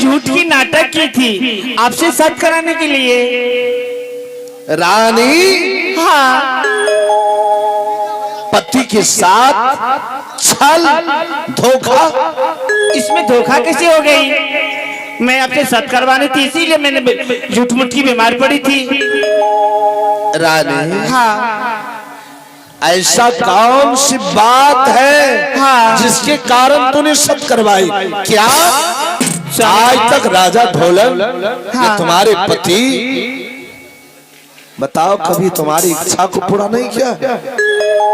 झूठ की नाटक की थी आपसे सच कराने के लिए। रानी, हाँ, पति के साथ छल धोखा, इसमें धोखा कैसे हो गई? मैं आपसे सच करवानी थी, इसीलिए मैंने झूठ मूठ की बीमार पड़ी थी। रानी, हाँ, ऐसा कौन सी बात है हाँ, जिसके कारण तूने सब करवाई? क्या आज तक राजा ढोलन हाँ, तुम्हारे पति, बताओ, कभी तुम्हारी इच्छा को पूरा नहीं किया?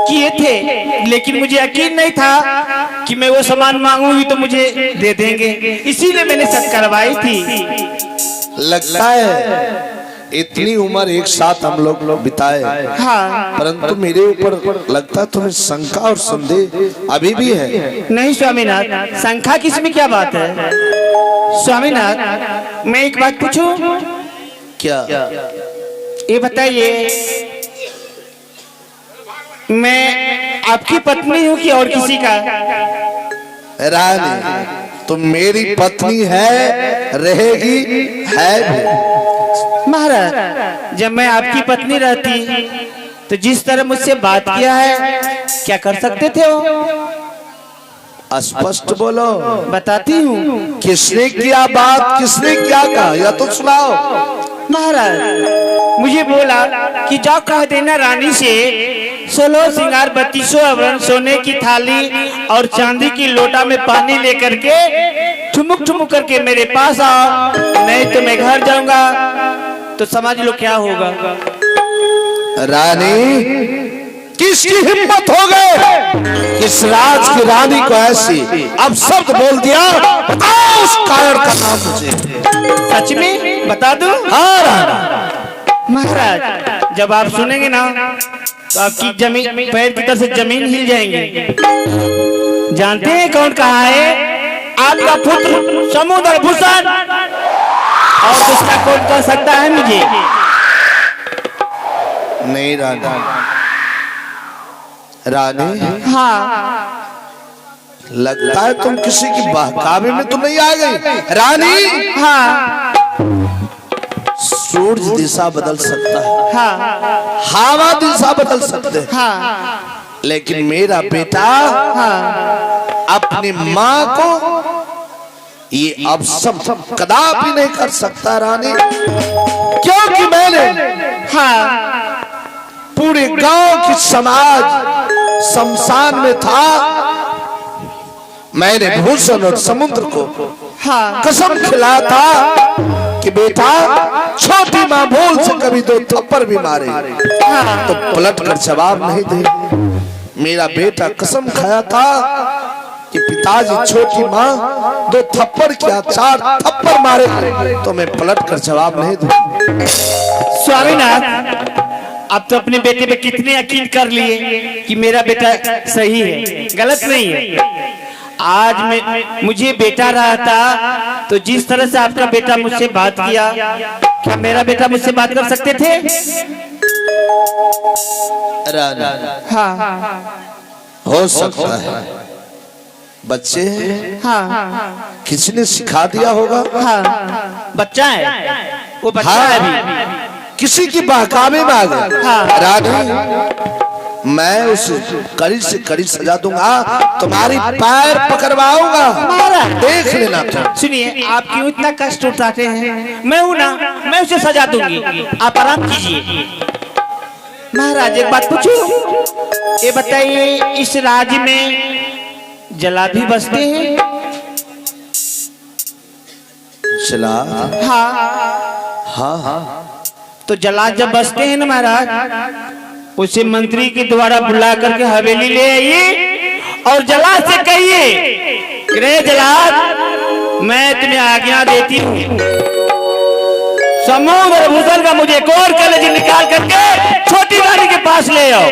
किए थे, लेकिन मुझे यकीन नहीं था कि मैं वो सामान मांगूंगी तो मुझे दे देंगे, इसीलिए मैंने सच करवाई थी। लगता है इतनी उम्र एक साथ हम लोग बिताए, हाँ, परंतु मेरे ऊपर लगता है तुम्हें शंका और संदेह अभी भी है। नहीं स्वामीनाथ, शंका किसमें क्या बात है? स्वामीनाथ, मैं एक बात पूछूं? क्या? ये बताइए, मैं आपकी पत्नी हूँ कि और किसी का? रानी, तुम मेरी पत्नी है, रहेगी, है भी। महाराज, जब मैं आपकी पत्नी रहती तो जिस तरह मुझसे बात किया है, क्या कर सकते थे वो? स्पष्ट बोलो। बताती हूँ। किसने किया बात, किसने क्या कहा, या तो सुनाओ। महाराज, मुझे बोला कि जाओ कह देना रानी से 16 श्रृंगार 32 आभूषण, सोने की थाली और चांदी की लोटा में पानी लेकर के ठुमुक ठुमुक करके मेरे पास आओ, नहीं तो मैं घर जाऊंगा। तो समझ लो क्या होगा। रानी, किसकी हिम्मत हो गए इस राज की रानी को ऐसी अब शब्द बोल दिया? बताओ उस कायर का नाम मुझे। सच में बता दूं? हाँ रानी। महाराज, जब आप सुनेंगे ना तो आपकी जमीन, पैर की तरफ से जमीन हिल जाएंगे। जानते हैं कौन कहा है? आपका पुत्र समुद्र भूषण, और दूसरा कौन कह सकता है मुझे? नहीं रानी, रानी, हाँ, लगता है तुम किसी की बहकावे में तो नहीं आ गई। रानी, हाँ, सूरज दिशा बदल सकता है, हाँ, हवा दिशा बदल सकते हैं, हाँ, लेकिन मेरा बेटा हाँ, अपनी माँ को ये अब सब कदापि नहीं कर सकता रानी, क्योंकि मैंने हाँ, पूरे गांव की समाज शमशान में था। मैंने भूषण और समुद्र को हाँ, कसम खिलाया था कि बेटा छोटी माँ भूल से कभी 2 थप्पड़ भी मारे तो पलट कर जवाब नहीं दे। मेरा बेटा कसम खाया था कि पिताजी छोटी माँ 2 थप्पड़ क्या 4 थप्पड़ मारे तो मैं पलट कर जवाब नहीं दूं। स्वामीनाथ, आप तो अपने बेटे पे कितने यकीन कर लिए कि मेरा बेटा सही है, गलत नहीं है। आज मुझे बेटा रहा था तो जिस तरह से आपका बेटा मुझसे बात किया, क्या मेरा बेटा मुझसे बात कर सकते थे? हाँ, हो सकता है, बच्चे हैं, हाँ, किसी ने सिखा दिया होगा। हाँ, बच्चा है, वो बच्चा है अभी, किसी की बहकावे में आ गया। हाँ, रानी, मैं उस कड़ी से कड़ी सजा दूंगा, तुम्हारी पैर पकड़वाऊंगा, देख लेना। तो सुनिए, आप क्यों इतना कष्ट उठाते हैं? मैं हूं ना, मैं उसे सजा दूंगी, आप आराम कीजिए। महाराज, एक बात पूछूं? ये बताइए, इस राज्य में जला भी बसते हैं? चला? हाँ, हाँ हाँ। तो जला जब बसते हैं ना महाराज, उसे मंत्री के द्वारा बुला करके हवेली ले आइए और जला से कहिए, रे जलाद, मैं तुम्हें आज्ञा देती हूँ, समुद्र भूषण का मुझे कोर कलेज निकाल करके छोटी रानी के पास ले आओ।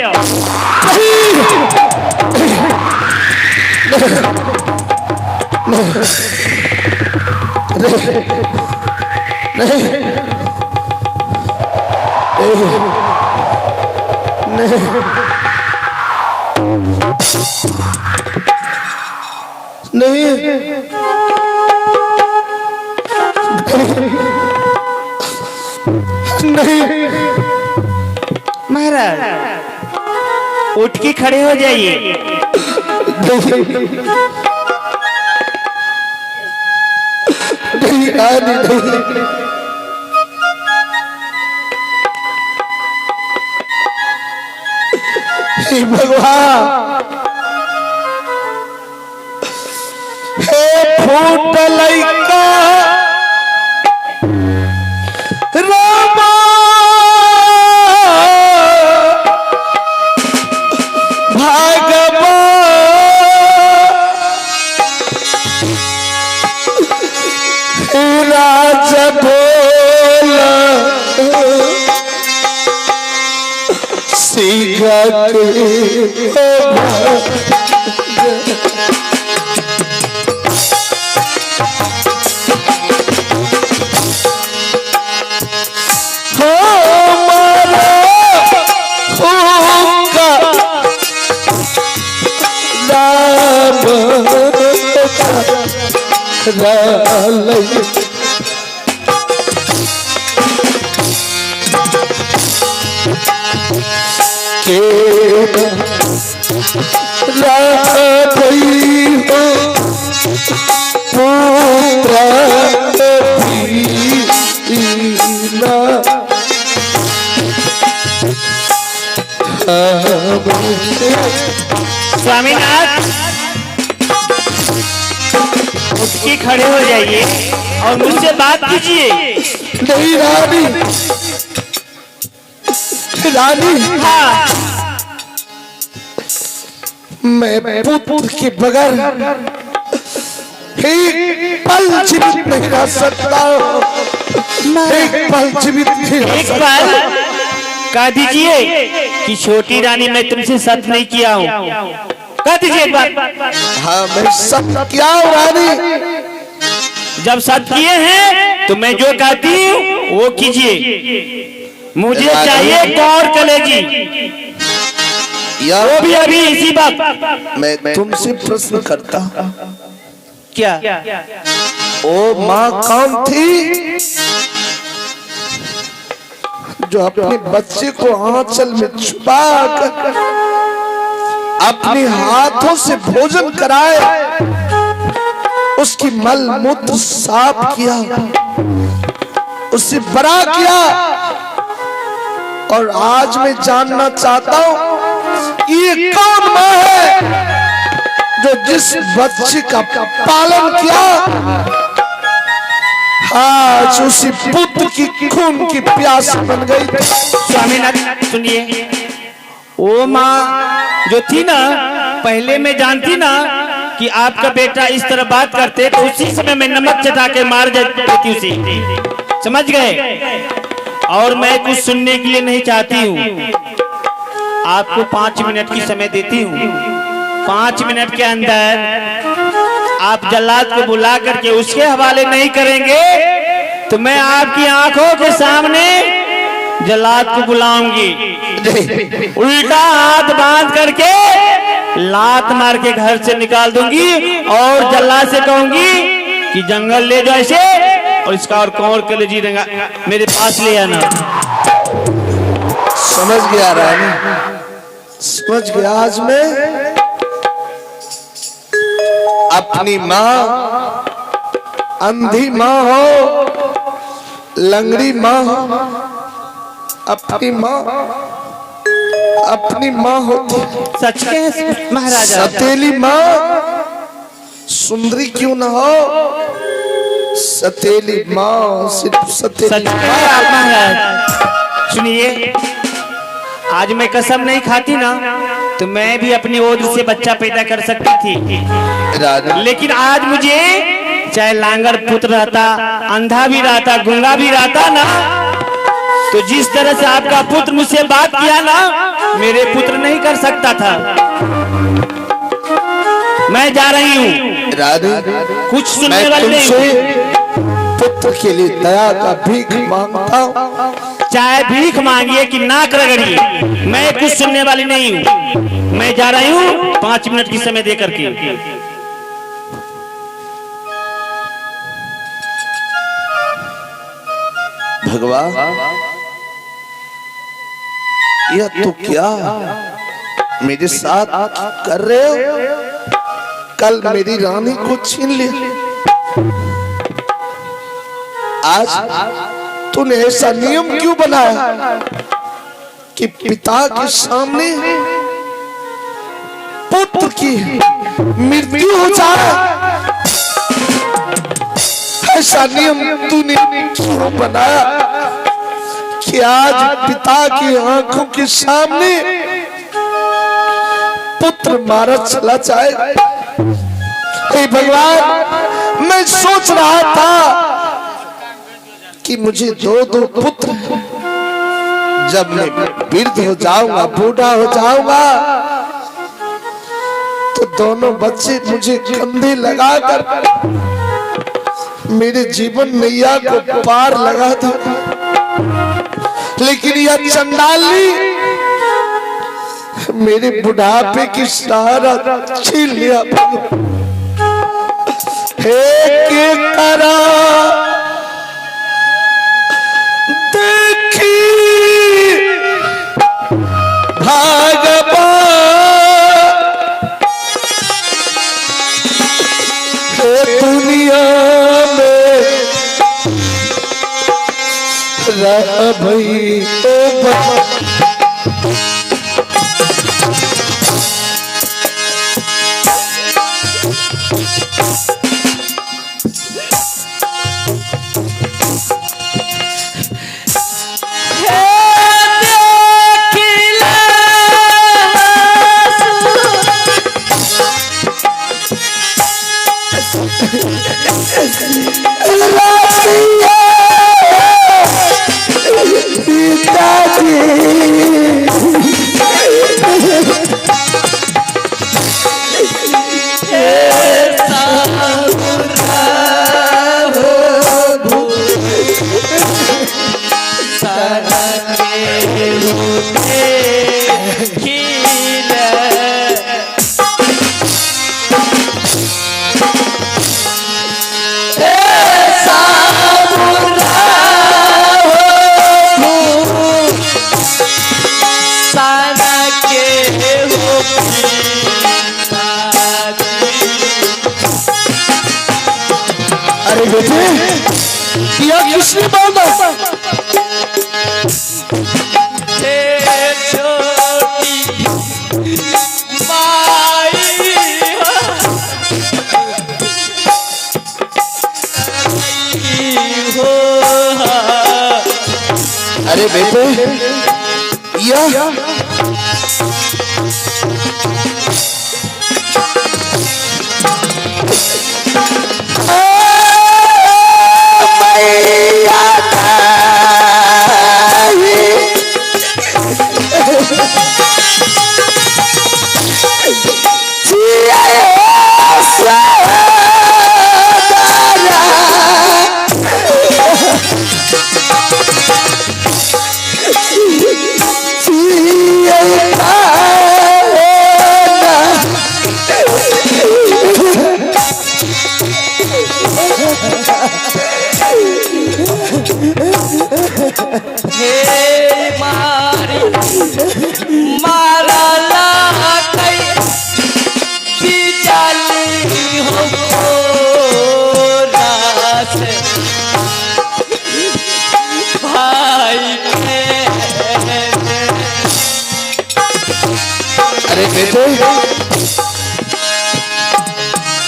नहीं, नहीं महाराज उठ के खड़े हो जाइए। नहीं रानी नहीं। हे भगवान, हे फूट लइका रामा राज बोला सीखा के हो पुत्र स्वामीनाथ उठ के खड़े हो जाइए और मुझसे बात कीजिए। नहीं रानी, रानी हाँ मैं पुत्र के बगैर एक पल जीवित नहीं रह सकता। एक पल जीवित नहीं रह एक सकता। बार कह दीजिए कि छोटी रानी मैं तुमसे सत्य नहीं किया हूँ। कह दीजिए एक बार। हाँ मैं सब क्या हूँ रानी। जब सत्य किए हैं तो मैं जो कहती हूँ वो कीजिए। मुझे चाहिए गौर कलेजी, वो भी अभी इसी बात। मैं तुमसे प्रश्न करता हूँ, क्या ओ माँ कौन थी जो अपने बच्चे को आंचल में छुपा कर अपने हाथों से भोजन कराए, उसकी मल मूत्र साफ किया, उसे बड़ा किया। और आज मैं जानना चाहता हूं ये कौन माँ है जो जिस बच्चे का पालन किया आज उसी पुत्र की खून की प्यास बन गई। स्वामीनाथ सुनिए, वो माँ जो थी ना, पहले मैं जानती ना कि आपका बेटा इस तरह बात करते तो उसी समय मैं नमक चटा के मार देती उसे, समझ गए। और मैं कुछ सुनने के लिए नहीं चाहती हूँ। आपको 5 मिनट की समय देती हूँ। 5 मिनट के अंदर आप जल्लाद को बुला करके उसके हवाले नहीं करेंगे तो मैं आपकी आंखों के सामने जल्लाद को बुलाऊंगी, उल्टा हाथ बांध करके लात मार के घर से निकाल दूंगी और जल्लाद से कहूंगी कि जंगल ले जाओ इसे और इसका और कौन कलेजी मेरे पास ले आना। समझ गया रानी, समझ गया। आज मैं अपनी माँ, अंधी माँ हो, लंगड़ी माँ हो, अपनी माँ होती, सच कहे महाराजा, सतेली माँ सुंदरी क्यों ना हो, सतेली माँ सिर्फ सतेली महाराज। सुनिए, आज मैं कसम नहीं खाती ना तो मैं भी अपनी ओर से बच्चा पैदा कर सकती थी, लेकिन आज मुझे चाहे लांगर पुत्र रहता, अंधा भी रहता, गूंगा भी रहता ना, तो जिस तरह से आपका पुत्र मुझसे बात किया ना, मेरे पुत्र नहीं कर सकता था। मैं जा रही हूँ, कुछ सुनने वाले नहीं। पुत्र के लिए दया का भीख मांगता हूँ। चाहे भीख मांगिए कि नाक रगड़िए, मैं कुछ सुनने वाली नहीं हूँ। मैं जा रही हूँ 5 मिनट की समय देकर के। भगवान यह तो क्या मेरे साथ कर रहे हो? कल मेरी रानी को छीन लिया, आज तूने ऐसा नियम क्यों बनाया कि पिता के सामने पुत्र की मृत्यु हो जाए? ऐसा नियम तूने क्यों बनाया कि आज पिता की आंखों के सामने पुत्र मारा चला जाए? हे भगवान, मैं सोच रहा था कि मुझे दो दो पुत्र, जब मैं वृद्ध हो जाऊंगा, बूढ़ा हो जाऊंगा, तो दोनों बच्चे मुझे कंधे लगाकर मेरे जीवन नैया को पार लगा दो। लेकिन यह चंडाली मेरे बुढ़ापे की सहारा छीन लिया। हे के करा देखी भागवा, हे दुनिया में रह भई किसने बोला? अरे बेटे, यह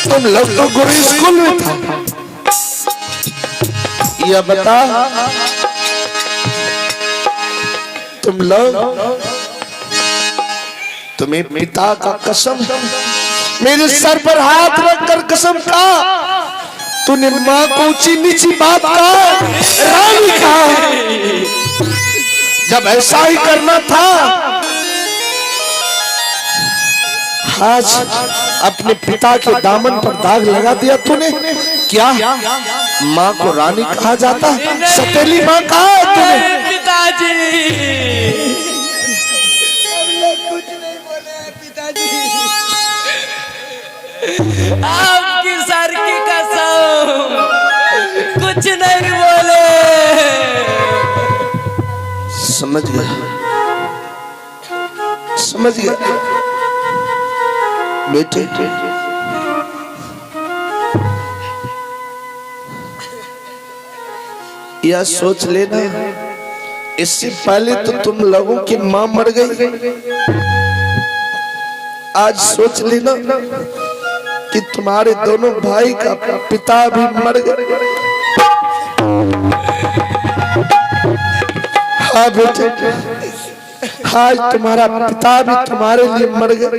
तुम लोग तो गुरु स्कूल में था। यह बता, तुम लोग, तुम्हें पिता का कसम, मेरे सर पर हाथ रखकर कसम का, तूने माँ को ऊंची नीची बात का, रानी का, जब ऐसा ही करना था, आज अपने पिता के दामन पर दाग लगा दिया तूने। क्या माँ को रानी कहा जाता? सतेली माँ कहा है तूने? पिताजी, कुछ नहीं बोले पिताजी, आपकी सर की कसम, कुछ नहीं बोले। समझ गया, समझ गया बेटे? यह सोच लेना, इससे पहले तो तुम लोगों की मां मर गई, आज सोच लेना कि तुम्हारे दोनों भाई का पिता भी मर गए। हाँ बेटे, आज तुम्हारा पिता भी तुम्हारे लिए मर गए।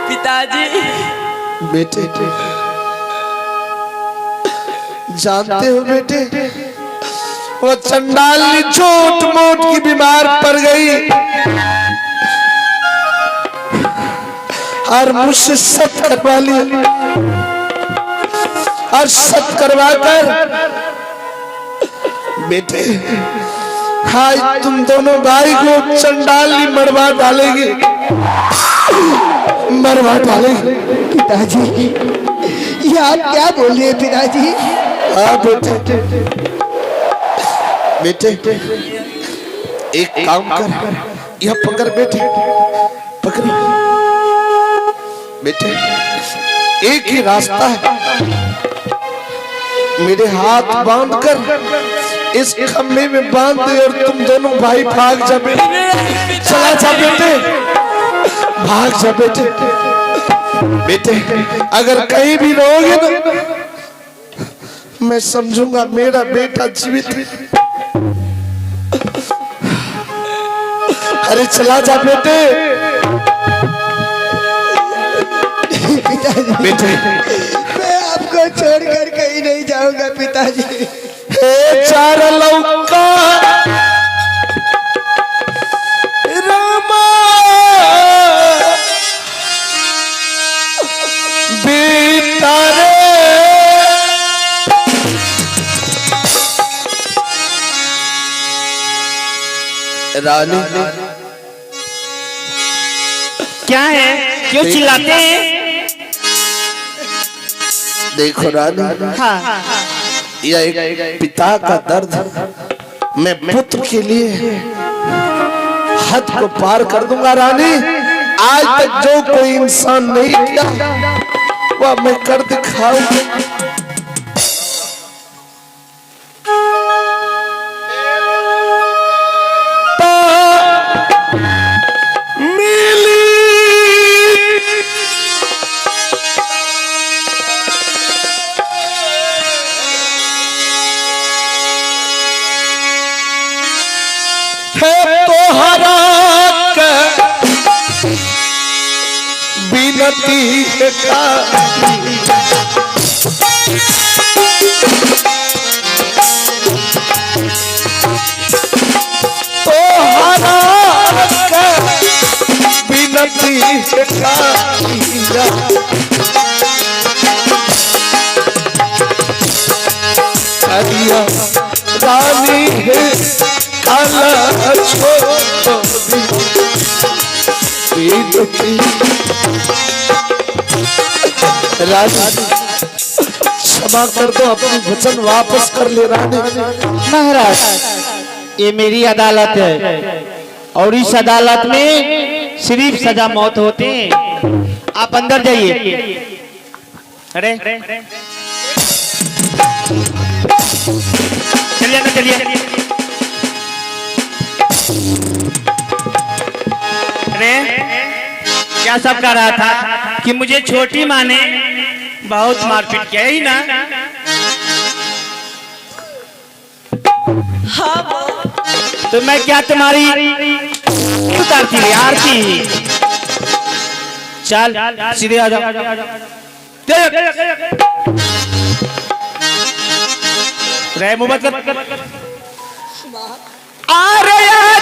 पिताजी। बेटे जानते हो बेटे, वो चंडाली छोट मोट की बीमार पड़ गई और मुझसे सत करवा लिया, और सत करवा कर बेटे आज तुम दोनों भाई को चंडाली मरवा डालेगी, मरवा डालेगी। पिताजी, ये आप क्या बोल रहे हैं पिताजी? हाँ बेटे, बेटे एक काम कर, यह पकड़ बेटे, पकड़ बेटे, एक ही रास्ता है, मेरे हाथ बांध कर इस खम्भे में बांध दे और तुम दोनों भाई भाग जा बेटे, चला जा बेटे, भाग जा बेटे। बेटे अगर कहीं भी रहोगे ना, मैं समझूंगा मेरा बेटा जीवित है। अरे चला जा बेटे। पिताजी, बेटे मैं आपको छोड़कर कहीं नहीं जाऊंगा पिताजी। हे चार लौका रामा बेटा रे, रानी क्या है, क्यों चिल्लाते हैं? देखो रानी, हाँ, यह एक पिता का दर्द, मैं पुत्र के लिए हद को पार कर दूंगा रानी। आज तक जो कोई इंसान नहीं किया वह मैं कर दिखाऊंगा। बिनती का बिनती करिया रानी है काला छोड़ी रानी, क्षमा कर दो, अपनी वचन वापस कर ले रानी। महाराज ये मेरी अदालत है और इस अदालत में सिर्फ सजा मौत होते हैं। आप अंदर जाइए। अरे चलिए ना, चलिए। अरे क्या सब कह रहा था कि मुझे छोटी माँ ने बहुत मारपीट किया, यही ना? हाँ, तो मैं क्या तुम्हारी उतारती रही आरती? चल सीधे आ जाओ। रे मुहम्मद आ रहा